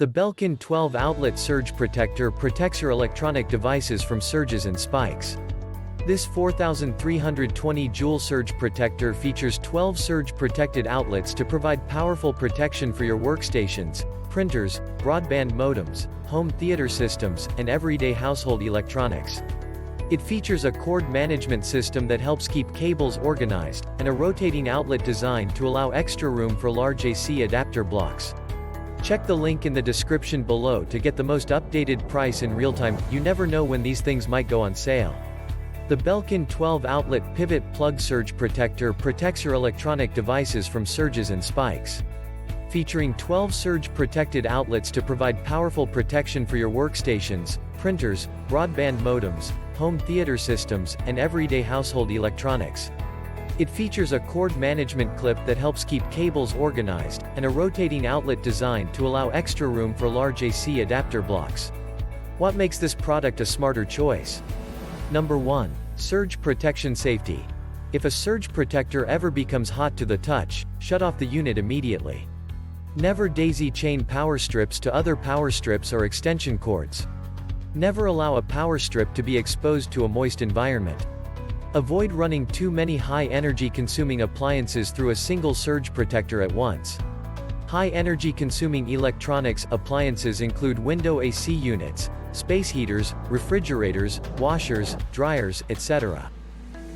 The Belkin 12-outlet surge protector protects your electronic devices from surges and spikes. This 4,320 joule surge protector features 12 surge-protected outlets to provide powerful protection for your workstations, printers, broadband modems, home theater systems, and everyday household electronics. It features a cord management system that helps keep cables organized, and a rotating outlet design to allow extra room for large AC adapter blocks. Check the link in the description below to get the most updated price in real time. You never know when these things might go on sale. The Belkin 12-outlet pivot plug surge protector protects your electronic devices from surges and spikes. Featuring 12 surge-protected outlets to provide powerful protection for your workstations, printers, broadband modems, home theater systems, and everyday household electronics. It features a cord management clip that helps keep cables organized, and a rotating outlet design to allow extra room for large AC adapter blocks. What makes this product a smarter choice? Number 1. Surge protection safety. If a surge protector ever becomes hot to the touch, shut off the unit immediately. Never daisy chain power strips to other power strips or extension cords. Never allow a power strip to be exposed to a moist environment. Avoid running too many high-energy consuming appliances through a single surge protector at once. High-energy consuming electronics appliances include window AC units, space heaters, refrigerators, washers, dryers, etc.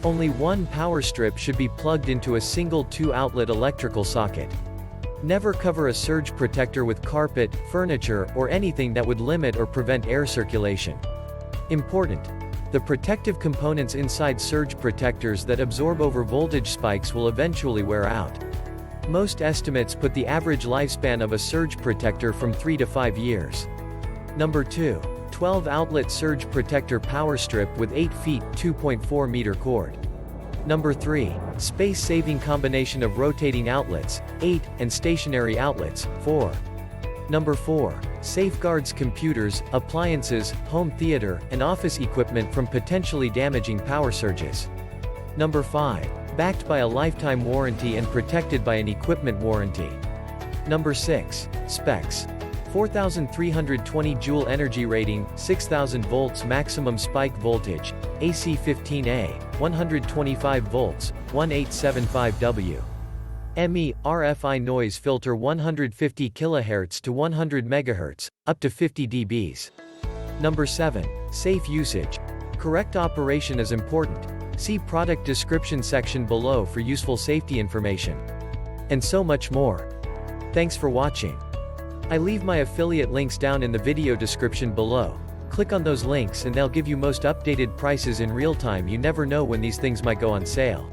Only one power strip should be plugged into a single 2-outlet electrical socket. Never cover a surge protector with carpet, furniture, or anything that would limit or prevent air circulation. Important: the protective components inside surge protectors that absorb over voltage spikes will eventually wear out. Most estimates put the average lifespan of a surge protector from 3 to 5 years. Number 2. 12-outlet surge protector power strip with 8 feet 2.4 meter cord. Number 3. Space-saving combination of rotating outlets, 8, and stationary outlets, 4. Number 4. Safeguards computers, appliances, home theater, and office equipment from potentially damaging power surges. Number 5. Backed by a lifetime warranty and protected by an equipment warranty. Number 6. Specs. 4,320 joule energy rating, 6,000 volts maximum spike voltage, AC 15A, 125 volts, 1875W. ME, RFI noise filter 150 kHz to 100 MHz, up to 50 dB. Number 7. Safe usage. Correct operation is important. See product description section below for useful safety information. And so much more. Thanks for watching. I leave my affiliate links down in the video description below. Click on those links and they'll give you most updated prices in real time. You never know when these things might go on sale.